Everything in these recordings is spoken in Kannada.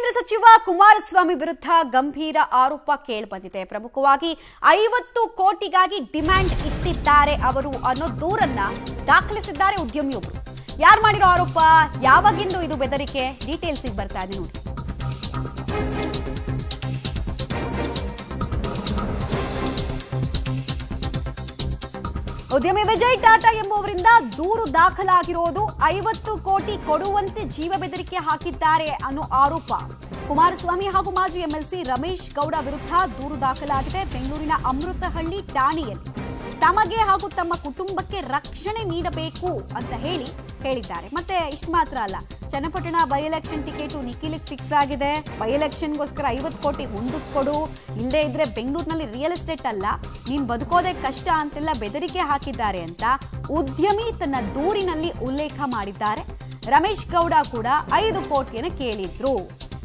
ಕೇಂದ್ರ ಸಚಿವ ಕುಮಾರಸ್ವಾಮಿ ವಿರುದ್ಧ ಗಂಭೀರ ಆರೋಪ ಕೇಳಿಬಂದಿದೆ. ಪ್ರಮುಖವಾಗಿ 50 ಕೋಟಿಗಾಗಿ ಡಿಮ್ಯಾಂಡ್ ಇಟ್ಟಿದ್ದಾರೆ ಅವರು ಅನ್ನೋ ದೂರನ್ನ ದಾಖಲಿಸಿದ್ದಾರೆ ಉದ್ಯಮಿಯೊಬ್ಬರು. ಯಾರು ಮಾಡಿರೋ ಆರೋಪ, ಯಾವಾಗಿಂದು ಇದು ಬೆದರಿಕೆ, ಡೀಟೇಲ್ಸ್ ಬರ್ತಾ ಇದೆ ನೋಡಿ. ಉದ್ಯಮಿ ವಿಜಯ್ ಟಾಟಾ ಎಂಬುವರಿಂದ ದೂರು ದಾಖಲಾಗಿರೋದು 50 ಕೋಟಿ ಕೊಡುವಂತೆ ಜೀವ ಬೆದರಿಕೆ ಹಾಕಿದ್ದಾರೆ ಅನ್ನೋ ಆರೋಪ. ಕುಮಾರಸ್ವಾಮಿ ಹಾಗೂ ಮಾಜಿ ಎಂಎಲ್ಸಿ ರಮೇಶ್ ಗೌಡ ವಿರುದ್ಧ ದೂರು ದಾಖಲಾಗಿದೆ ಬೆಂಗಳೂರಿನ ಅಮೃತಹಳ್ಳಿ ಠಾಣೆಯಲ್ಲಿ. ತಮಗೆ ಹಾಗೂ ತಮ್ಮ ಕುಟುಂಬಕ್ಕೆ ರಕ್ಷಣೆ ನೀಡಬೇಕು ಅಂತ ಹೇಳಿದ್ದಾರೆ. ಮತ್ತೆ ಇಷ್ಟು ಮಾತ್ರ ಅಲ್ಲ, ಚನ್ನಪಟ್ಟಣ ಬೈ ಎಲೆಕ್ಷನ್ ಟಿಕೆಟ್ ನಿಖಿಲ್ಗೆ ಫಿಕ್ಸ್ ಆಗಿದೆ. ಬೈ ಎಲೆಕ್ಷನ್ಗೋಸ್ಕರ 50 ಕೋಟಿ ಹೊಂದಿಸ್ಕೊಡು, ಇಲ್ಲೇ ಇದ್ರೆ ಬೆಂಗಳೂರಿನಲ್ಲಿ ರಿಯಲ್ ಎಸ್ಟೇಟ್ ಅಲ್ಲ, ನೀನ್ ಬದುಕೋದೇ ಕಷ್ಟ ಅಂತೆಲ್ಲ ಬೆದರಿಕೆ ಹಾಕಿದ್ದಾರೆ ಅಂತ ಉದ್ಯಮಿ ತನ್ನ ದೂರಿನಲ್ಲಿ ಉಲ್ಲೇಖ ಮಾಡಿದ್ದಾರೆ. ರಮೇಶ್ ಗೌಡ ಕೂಡ 5 ಕೋಟಿಯನ್ನು ಕೇಳಿದ್ರು.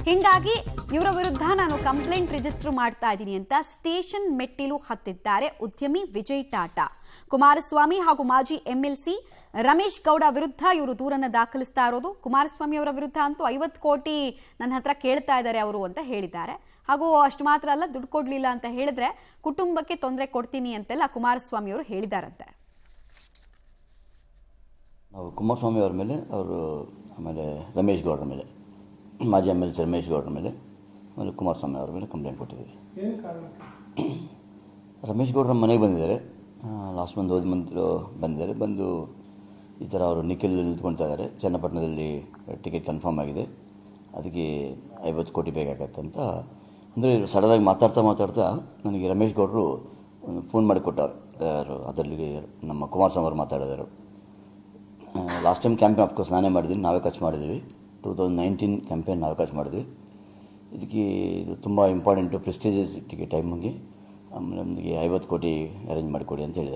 ಹಿಂಗಾಗಿ ಇವರ ವಿರುದ್ಧ ನಾನು ಕಂಪ್ಲೇಂಟ್ ರಿಜಿಸ್ಟರ್ ಮಾಡ್ತಾ ಇದ್ದೀನಿ ಅಂತ ಸ್ಟೇಷನ್ ಮೆಟ್ಟಿಲು ಹತ್ತಿದ್ದಾರೆ ಉದ್ಯಮಿ ವಿಜಯ್ ಟಾಟಾ. ಕುಮಾರಸ್ವಾಮಿ ಹಾಗೂ ಮಾಜಿ ಎಂಎಲ್ಸಿ ರಮೇಶ್ ಗೌಡ ವಿರುದ್ಧ ಇವರು ದೂರನ್ನು ದಾಖಲಿಸ್ತಾ ಇರೋದು. ಕುಮಾರಸ್ವಾಮಿ ಅವರ ವಿರುದ್ಧ ಅಂತೂ 50 ಕೋಟಿ ನನ್ನ ಹತ್ರ ಕೇಳ್ತಾ ಇದ್ದಾರೆ ಅವರು ಅಂತ ಹೇಳಿದ್ದಾರೆ. ಹಾಗೂ ಅಷ್ಟು ಮಾತ್ರ ಅಲ್ಲ, ದುಡ್ಡು ಕೊಡ್ಲಿಲ್ಲ ಅಂತ ಹೇಳಿದ್ರೆ ಕುಟುಂಬಕ್ಕೆ ತೊಂದರೆ ಕೊಡ್ತೀನಿ ಅಂತೆಲ್ಲ ಕುಮಾರಸ್ವಾಮಿ ಅವರು ಹೇಳಿದಾರಂತೆ. ನಾವು ಕುಮಾರಸ್ವಾಮಿ ಅವರ ಮೇಲೆ, ಅವರು ಆಮೇಲೆ ರಮೇಶ್ ಗೌಡರ ಮೇಲೆ, ಮಾಜಿ ಎಂಎಲ್ಸಿ ರಮೇಶ್ ಗೌಡರ ಮೇಲೆ, ಆಮೇಲೆ ಕುಮಾರಸ್ವಾಮಿ ಅವರ ಮೇಲೆ ಕಂಪ್ಲೇಂಟ್ ಕೊಟ್ಟಿದ್ದೀವಿ. ರಮೇಶ್ ಗೌಡರ ಮನೆಗೆ ಬಂದಿದ್ದಾರೆ, ಲಾಸ್ಟ್ ಮಂತ್ ಬಂದಿದ್ದಾರೆ. ಬಂದು ಈ ಥರ ಅವರು ನಿಖಿಲ್ ನಿಂತ್ಕೊಳ್ತಾ ಇದ್ದಾರೆ, ಚನ್ನಪಟ್ಟಣದಲ್ಲಿ ಟಿಕೆಟ್ ಕನ್ಫರ್ಮ್ ಆಗಿದೆ, ಅದಕ್ಕೆ 50 ಕೋಟಿ ಬೇಕಾಗತ್ತಂತ ಅಂದರೆ ಸಡನ್ನಾಗಿ ಮಾತಾಡ್ತಾ ನನಗೆ ರಮೇಶ್ ಗೌಡರು ಒಂದು ಫೋನ್ ಮಾಡಿ ಕೊಟ್ಟರು. ಅದರಲ್ಲಿ ನಮ್ಮ ಕುಮಾರಸ್ವಾಮಿ ಅವರು ಮಾತಾಡಿದರು. ಲಾಸ್ಟ್ ಟೈಮ್ ಕ್ಯಾಂಪೇನ್ ಅಫ್ಕೋರ್ಸ್ ನಾನೇ ಮಾಡಿದ್ದೀನಿ, ನಾವೇ ಖರ್ಚು ಮಾಡಿದ್ದೀವಿ. 2019 ಕ್ಯಾಂಪೇನ್ ನಾವೇ ಖರ್ಚು ಮಾಡಿದ್ವಿ. ಇದಕ್ಕೆ ಇದು ತುಂಬ ಇಂಪಾರ್ಟೆಂಟು, ಪ್ರೆಸ್ಟೀಜಿಯಸ್ ಟಿಕೆಟ್ ಟೈಮಿಗೆ, ಆಮೇಲೆ ನಮಗೆ 50 ಕೋಟಿ ಅರೇಂಜ್ ಮಾಡಿಕೊಡಿ ಅಂತ ಹೇಳಿದ್ದಾರೆ.